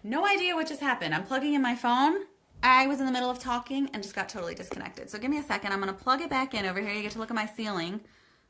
No idea what just happened. I'm plugging in my phone. I was in the middle of talking and just got totally disconnected. So give me a second. I'm going to plug it back in over here. You get to look at my ceiling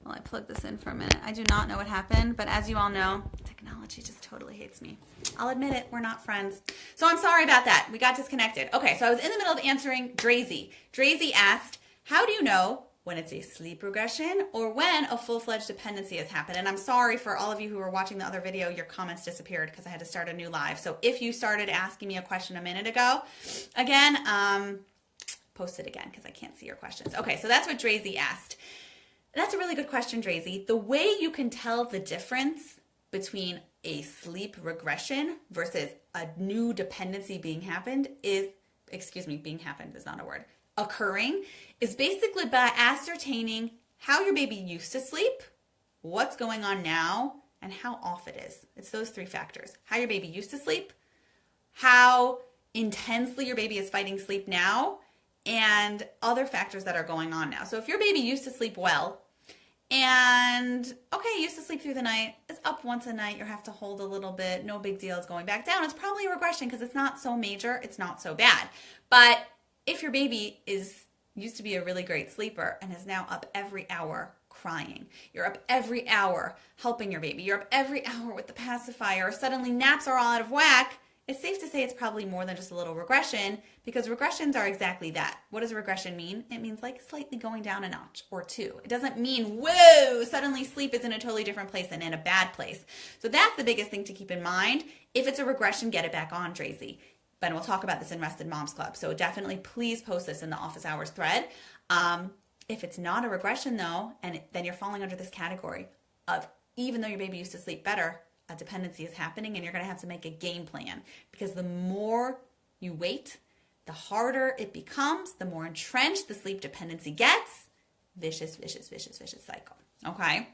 while I plug this in for a minute. I do not know what happened, but as you all know, technology just totally hates me. I'll admit it. We're not friends. So I'm sorry about that. We got disconnected. Okay, so I was in the middle of answering Drazy. Drazy asked, how do you know when it's a sleep regression or when a full-fledged dependency has happened? And I'm sorry for all of you who were watching the other video, your comments disappeared because I had to start a new live. So if you started asking me a question a minute ago, again, post it again because I can't see your questions. Okay, so that's what Drazy asked. That's a really good question, Drazy. The way you can tell the difference between a sleep regression versus a new dependency being happened is, being happened is not a word, occurring, is basically by ascertaining how your baby used to sleep, what's going on now, and how off it is. It's those three factors. How your baby used to sleep, how intensely your baby is fighting sleep now, and other factors that are going on now. So if your baby used to sleep well, and okay, used to sleep through the night, is up once a night, you have to hold a little bit, no big deal, it's going back down, it's probably a regression because it's not so major, it's not so bad. But if your baby used to be a really great sleeper and is now up every hour crying, you're up every hour helping your baby, you're up every hour with the pacifier, or suddenly naps are all out of whack, it's safe to say it's probably more than just a little regression, because regressions are exactly that. What does a regression mean? It means like slightly going down a notch or two. It doesn't mean, whoa, suddenly sleep is in a totally different place and in a bad place. So that's the biggest thing to keep in mind. If it's a regression, get it back on, Drazy. But we'll talk about this in Rested Moms Club. So definitely please post this in the office hours thread. If it's not a regression though, then you're falling under this category of, even though your baby used to sleep better, a dependency is happening and you're going to have to make a game plan, because the more you wait, the harder it becomes, the more entrenched the sleep dependency gets. Vicious, vicious, vicious, vicious cycle. Okay,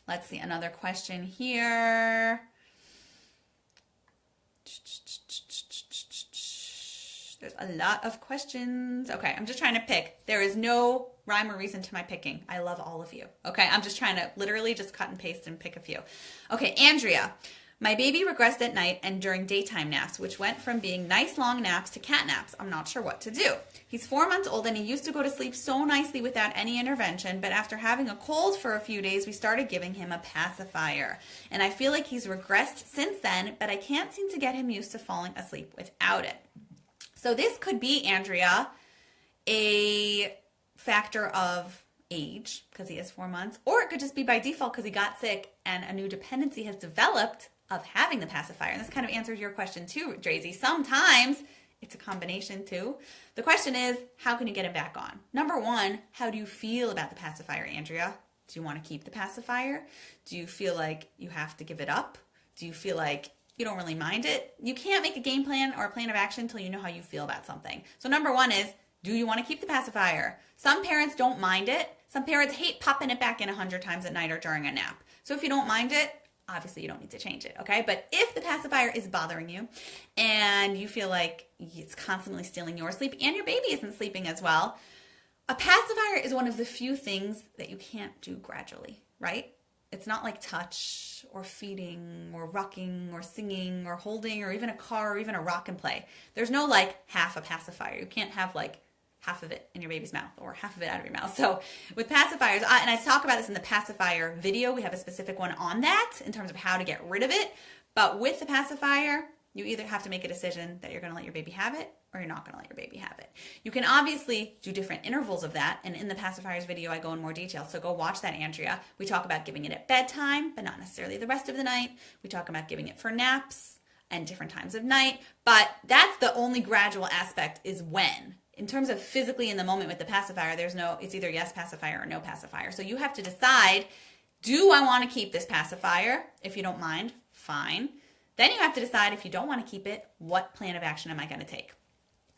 let's see another question here. There's a lot of questions. Okay, I'm just trying to pick. There is no rhyme or reason to my picking. I love all of you. Okay, I'm just trying to literally just cut and paste and pick a few. Okay, Andrea. My baby regressed at night and during daytime naps, which went from being nice long naps to cat naps. I'm not sure what to do. He's 4 months old and he used to go to sleep so nicely without any intervention, but after having a cold for a few days, we started giving him a pacifier. And I feel like he's regressed since then, but I can't seem to get him used to falling asleep without it. So this could be, Andrea, a factor of age, because he is 4 months, or it could just be by default because he got sick and a new dependency has developed of having the pacifier. And this kind of answers your question too, Drazy. Sometimes it's a combination too. The question is, how can you get it back on? Number one, how do you feel about the pacifier, Andrea? Do you want to keep the pacifier? Do you feel like you have to give it up? Do you feel like you don't really mind it? You can't make a game plan or a plan of action until you know how you feel about something. So number one is, do you want to keep the pacifier? Some parents don't mind it. Some parents hate popping it back in 100 times at night or during a nap. So if you don't mind it, obviously you don't need to change it, okay? But if the pacifier is bothering you and you feel like it's constantly stealing your sleep and your baby isn't sleeping as well, a pacifier is one of the few things that you can't do gradually, right? It's not like touch or feeding or rocking or singing or holding or even a car or even a rock and play. There's no like half a pacifier. You can't have like half of it in your baby's mouth or half of it out of your mouth. So with pacifiers, and I talk about this in the pacifier video, we have a specific one on that in terms of how to get rid of it. But with the pacifier, you either have to make a decision that you're going to let your baby have it or you're not going to let your baby have it. You can obviously do different intervals of that. And in the pacifiers video, I go in more detail. So go watch that, Andrea. We talk about giving it at bedtime, but not necessarily the rest of the night. We talk about giving it for naps and different times of night. But that's the only gradual aspect, is when. In terms of physically in the moment with the pacifier, it's either yes pacifier or no pacifier. So you have to decide, do I want to keep this pacifier? If you don't mind, fine. Then you have to decide, if you don't want to keep it, what plan of action am I going to take?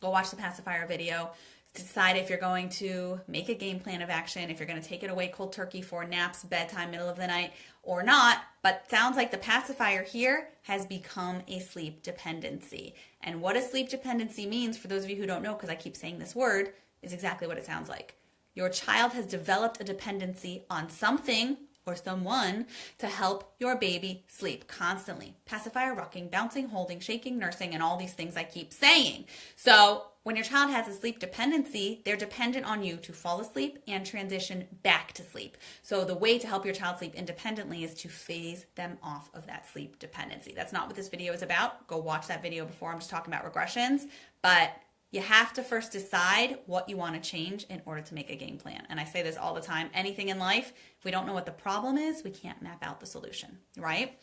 Go watch the pacifier video to decide if you're going to make a game plan of action, if you're going to take it away cold turkey for naps, bedtime, middle of the night, or not. But sounds like the pacifier here has become a sleep dependency. And what a sleep dependency means, for those of you who don't know, because I keep saying this word, is exactly what it sounds like. Your child has developed a dependency on something or someone to help your baby sleep constantly. Pacifier, rocking, bouncing, holding, shaking, nursing, and all these things I keep saying. So when your child has a sleep dependency, they're dependent on you to fall asleep and transition back to sleep. So the way to help your child sleep independently is to phase them off of that sleep dependency. That's not what this video is about. Go watch that video before. I'm just talking about regressions. But you have to first decide what you want to change in order to make a game plan. And I say this all the time. Anything in life, if we don't know what the problem is, we can't map out the solution, right?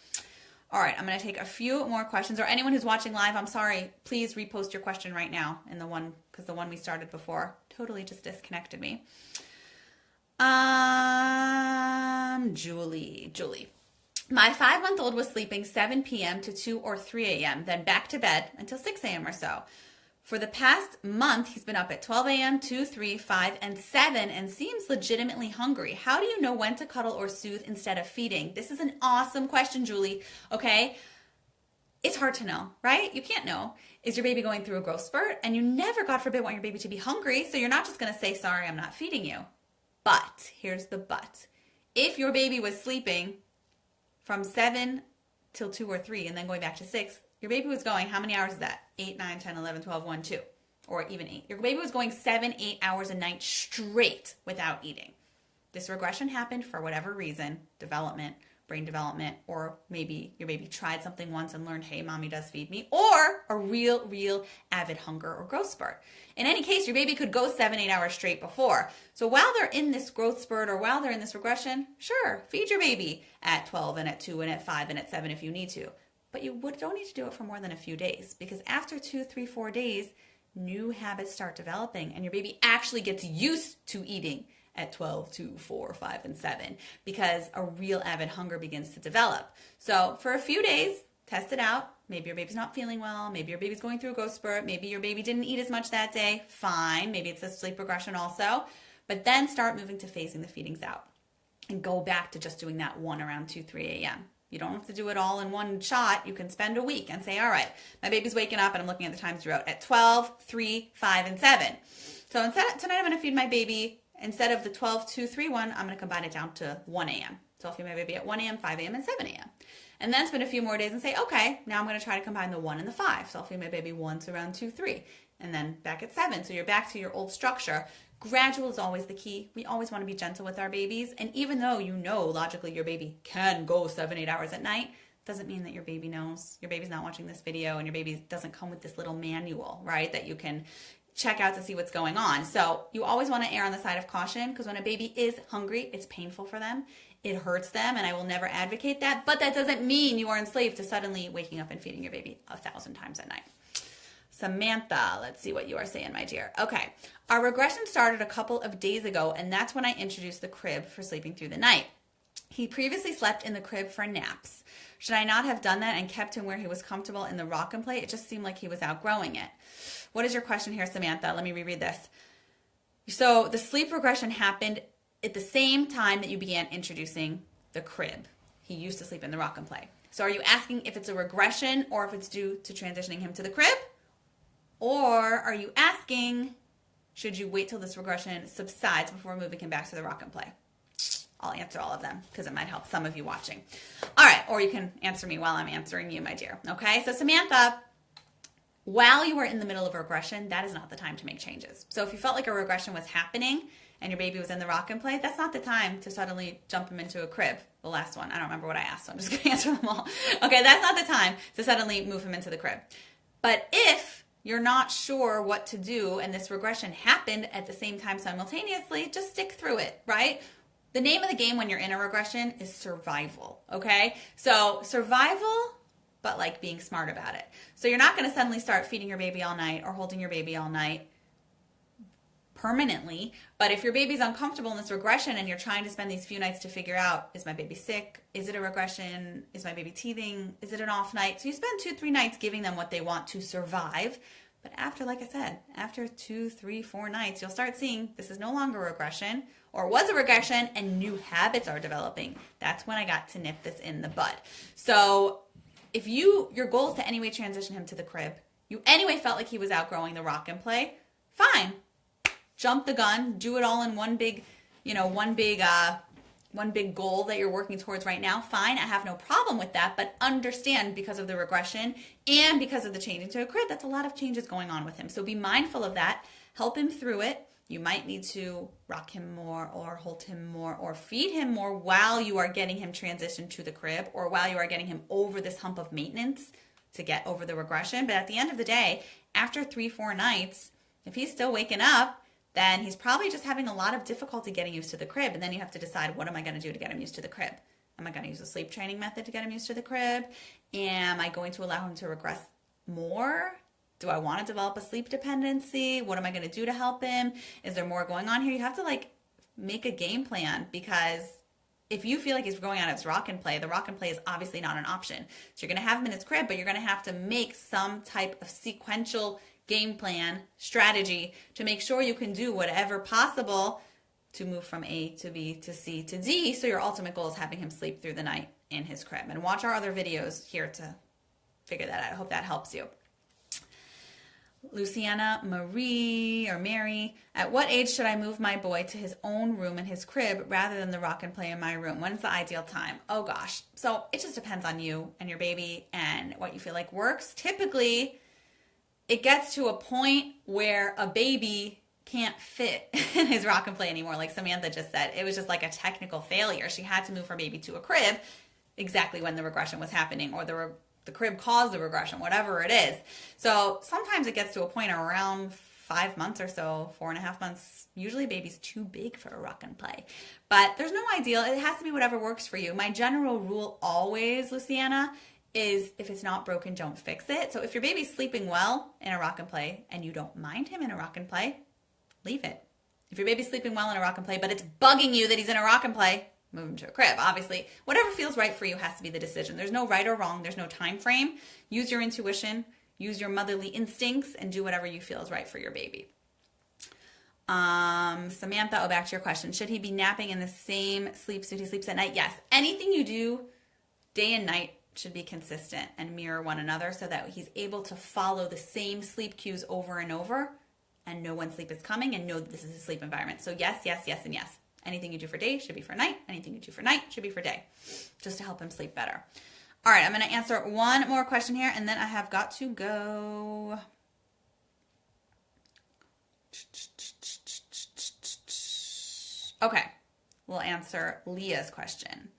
All right, I'm going to take a few more questions. Or anyone who's watching live, I'm sorry, please repost your question right now in the one, because the one we started before totally just disconnected me. Julie. My 5-month-old was sleeping 7 p.m. to 2 or 3 a.m., then back to bed until 6 a.m. or so. For the past month, he's been up at 12 a.m., 2, 3, 5, and 7 and seems legitimately hungry. How do you know when to cuddle or soothe instead of feeding? This is an awesome question, Julie, okay? It's hard to know, right? You can't know. Is your baby going through a growth spurt? And you never, God forbid, want your baby to be hungry, so you're not just going to say, sorry, I'm not feeding you. But, here's the but. If your baby was sleeping from 7 till 2 or 3 and then going back to 6, your baby was going, how many hours is that? 8, 9, 10, 11, 12, 1, 2, or even 8. Your baby was going 7, 8 hours a night straight without eating. This regression happened for whatever reason, development, brain development, or maybe your baby tried something once and learned, hey, mommy does feed me, or a real avid hunger or growth spurt. In any case, your baby could go 7, 8 hours straight before. So while they're in this growth spurt or while they're in this regression, sure, feed your baby at 12 and at 2 and at 5 and at 7 if you need to. But you don't need to do it for more than a few days, because after 2, 3, 4 days, new habits start developing and your baby actually gets used to eating at 12, 2, 4, 5, and 7 because a real avid hunger begins to develop. So for a few days, test it out. Maybe your baby's not feeling well. Maybe your baby's going through a growth spurt. Maybe your baby didn't eat as much that day. Fine. Maybe it's a sleep regression also. But then start moving to phasing the feedings out and go back to just doing that one around 2, 3 a.m. You don't have to do it all in one shot. You can spend a week and say, all right, my baby's waking up and I'm looking at the times throughout at 12, 3, 5, and 7. So tonight I'm going to feed my baby, instead of the 12, 2, 3, 1, I'm going to combine it down to 1 a.m. So I'll feed my baby at 1 a.m., 5 a.m., and 7 a.m. And then spend a few more days and say, okay, now I'm going to try to combine the 1 and the 5. So I'll feed my baby once around 2, 3, and then back at 7. So you're back to your old structure. Gradual is always the key. We always want to be gentle with our babies. And even though you know logically your baby can go 7, 8 hours at night, doesn't mean that your baby knows. Your baby's not watching this video and your baby doesn't come with this little manual, right, that you can check out to see what's going on. So you always want to err on the side of caution, because when a baby is hungry, it's painful for them. It hurts them, and I will never advocate that. But that doesn't mean you are enslaved to suddenly waking up and feeding your baby 1,000 times at night. Samantha, let's see what you are saying, my dear. Okay, our regression started a couple of days ago, and that's when I introduced the crib for sleeping through the night. He previously slept in the crib for naps. Should I not have done that and kept him where he was comfortable in the rock and play? It just seemed like he was outgrowing it. What is your question here, Samantha? Let me reread this. So the sleep regression happened at the same time that you began introducing the crib. He used to sleep in the rock and play. So are you asking if it's a regression or if it's due to transitioning him to the crib? Or are you asking, should you wait till this regression subsides before moving him back to the rock and play? I'll answer all of them because it might help some of you watching. All right, or you can answer me while I'm answering you, my dear. Okay, so Samantha, while you were in the middle of a regression, that is not the time to make changes. So if you felt like a regression was happening and your baby was in the rock and play, that's not the time to suddenly jump him into a crib. The last one, I don't remember what I asked, so I'm just going to answer them all. Okay, that's not the time to suddenly move him into the crib. But if you're not sure what to do and this regression happened at the same time simultaneously, just stick through it, right? The name of the game when you're in a regression is survival, okay? So survival, but like being smart about it. So you're not going to suddenly start feeding your baby all night or holding your baby all night permanently. But if your baby's uncomfortable in this regression and you're trying to spend these few nights to figure out, is my baby sick? Is it a regression? Is my baby teething? Is it an off night? So you spend 2, 3 nights giving them what they want to survive. But after, like I said, after 2, 3, 4 nights, you'll start seeing this is no longer a regression or was a regression and new habits are developing. That's when I got to nip this in the bud. So if your goal is to anyway transition him to the crib, you anyway felt like he was outgrowing the rock and play, fine. Jump the gun, do it all in one big one big goal that you're working towards right now, fine, I have no problem with that, but understand because of the regression and because of the change into a crib, that's a lot of changes going on with him. So be mindful of that, help him through it. You might need to rock him more or hold him more or feed him more while you are getting him transitioned to the crib or while you are getting him over this hump of maintenance to get over the regression. But at the end of the day, after 3-4 nights, if he's still waking up, then he's probably just having a lot of difficulty getting used to the crib. And then you have to decide, what am I going to do to get him used to the crib? Am I going to use a sleep training method to get him used to the crib? Am I going to allow him to regress more? Do I want to develop a sleep dependency? What am I going to do to help him? Is there more going on here? You have to make a game plan, because if you feel like he's going out of his rock and play, the rock and play is obviously not an option. So you're going to have him in his crib, but you're going to have to make some type of sequential game plan strategy to make sure you can do whatever possible to move from A to B to C to D. So your ultimate goal is having him sleep through the night in his crib. And watch our other videos here to figure that out. I hope that helps you. Luciana Mary, at what age should I move my boy to his own room in his crib rather than the rock and play in my room? When's the ideal time? Oh gosh. So it just depends on you and your baby and what you feel like works. Typically, it gets to a point where a baby can't fit in his rock and play anymore. Like Samantha just said, it was just like a technical failure. She had to move her baby to a crib exactly when the regression was happening, or the crib caused the regression, whatever it is. So sometimes it gets to a point around 5 months or so, 4.5 months. Usually baby's too big for a rock and play. But there's no ideal. It has to be whatever works for you. My general rule always, Luciana, is if it's not broken, don't fix it. So if your baby's sleeping well in a rock and play and you don't mind him in a rock and play, leave it. If your baby's sleeping well in a rock and play, but it's bugging you that he's in a rock and play, move him to a crib. Obviously, whatever feels right for you has to be the decision. There's no right or wrong. There's no time frame. Use your intuition, use your motherly instincts, and do whatever you feel is right for your baby. Samantha, back to your question. Should he be napping in the same sleep suit he sleeps at night? Yes. Anything you do day and night should be consistent and mirror one another so that he's able to follow the same sleep cues over and over and know when sleep is coming and know that this is his sleep environment. So yes, yes, yes, and yes. Anything you do for day should be for night. Anything you do for night should be for day, just to help him sleep better. All right, I'm going to answer one more question here, and then I have got to go. Okay, we'll answer Leah's question.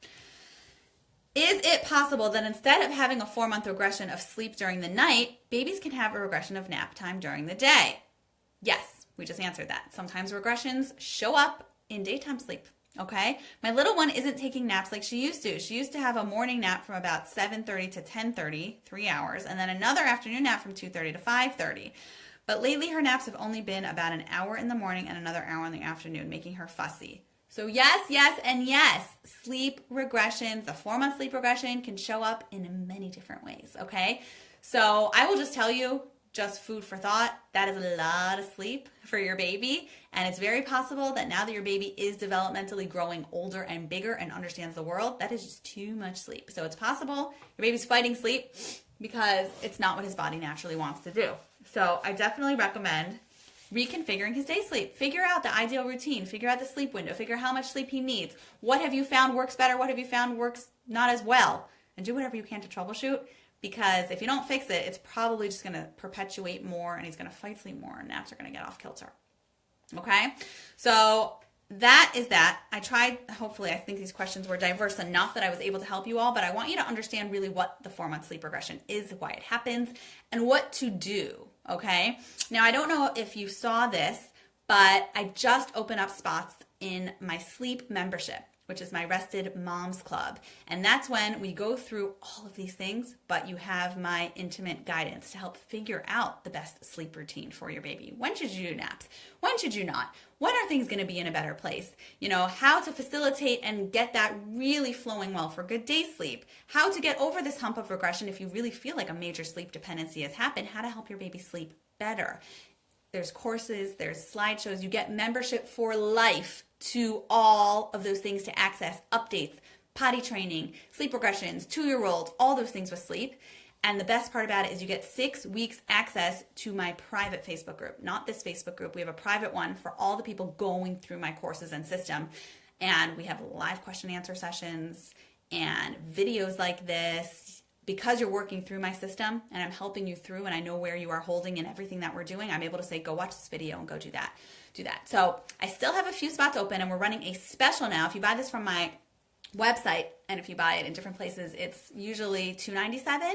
Is it possible that instead of having a 4-month regression of sleep during the night, babies can have a regression of nap time during the day? Yes, we just answered that. Sometimes regressions show up in daytime sleep, okay? My little one isn't taking naps like she used to. She used to have a morning nap from about 7:30 to 10:30, 3 hours, and then another afternoon nap from 2:30 to 5:30. But lately her naps have only been about an hour in the morning and another hour in the afternoon, making her fussy. So yes, yes, and yes, sleep regressions, the 4-month sleep regression can show up in many different ways, okay? So I will just tell you, just food for thought, that is a lot of sleep for your baby. And it's very possible that now that your baby is developmentally growing older and bigger and understands the world, that is just too much sleep. So it's possible your baby's fighting sleep because it's not what his body naturally wants to do. So I definitely recommend reconfiguring his day sleep. Figure out the ideal routine. Figure out the sleep window. Figure out how much sleep he needs. What have you found works better? What have you found works not as well? And do whatever you can to troubleshoot. Because if you don't fix it, it's probably just going to perpetuate more and he's going to fight sleep more and naps are going to get off kilter. Okay? So that is that. I tried, hopefully, I think these questions were diverse enough that I was able to help you all, but I want you to understand really what the 4-month sleep regression is, why it happens, and what to do. Okay? Now, I don't know if you saw this, but I just opened up spots in my sleep membership, which is my Rested Moms Club. And that's when we go through all of these things, but you have my intimate guidance to help figure out the best sleep routine for your baby. When should you do naps? When should you not? When are things going to be in a better place? You know, how to facilitate and get that really flowing well for good day sleep. How to get over this hump of regression if you really feel like a major sleep dependency has happened. How to help your baby sleep better. There's courses, there's slideshows. You get membership for life to all of those things to access updates, potty training, sleep regressions, 2-year-olds, all those things with sleep. And the best part about it is you get 6 weeks access to my private Facebook group, not this Facebook group. We have a private one for all the people going through my courses and system. And we have live question and answer sessions and videos like this. Because you're working through my system and I'm helping you through and I know where you are holding and everything that we're doing, I'm able to say, go watch this video and go do that. So I still have a few spots open and we're running a special now. If you buy this from my website and if you buy it in different places, it's usually $297.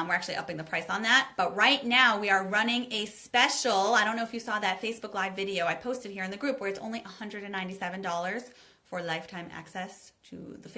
We're actually upping the price on that. But right now we are running a special. I don't know if you saw that Facebook Live video I posted here in the group where it's only $197 for lifetime access to the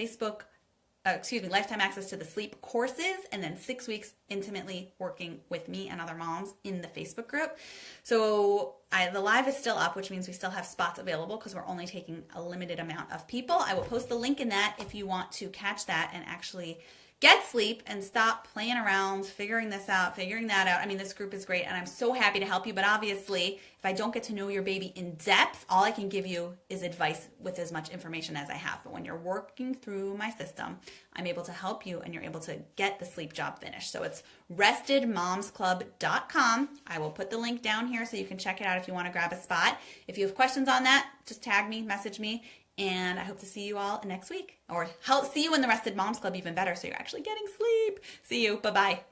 lifetime access to the sleep courses, and then 6 weeks intimately working with me and other moms in the Facebook group. So the live is still up, which means we still have spots available because we're only taking a limited amount of people. I will post the link in that if you want to catch that and actually get sleep and stop playing around, figuring this out, figuring that out. I mean, this group is great and I'm so happy to help you, but obviously if I don't get to know your baby in depth, all I can give you is advice with as much information as I have. But when you're working through my system, I'm able to help you and you're able to get the sleep job finished. So it's restedmomsclub.com. I will put the link down here so you can check it out if you want to grab a spot. If you have questions on that, just tag me, message me. And I hope to see you all next week, or see you in the Rested Moms Club even better so you're actually getting sleep. See you. Bye-bye.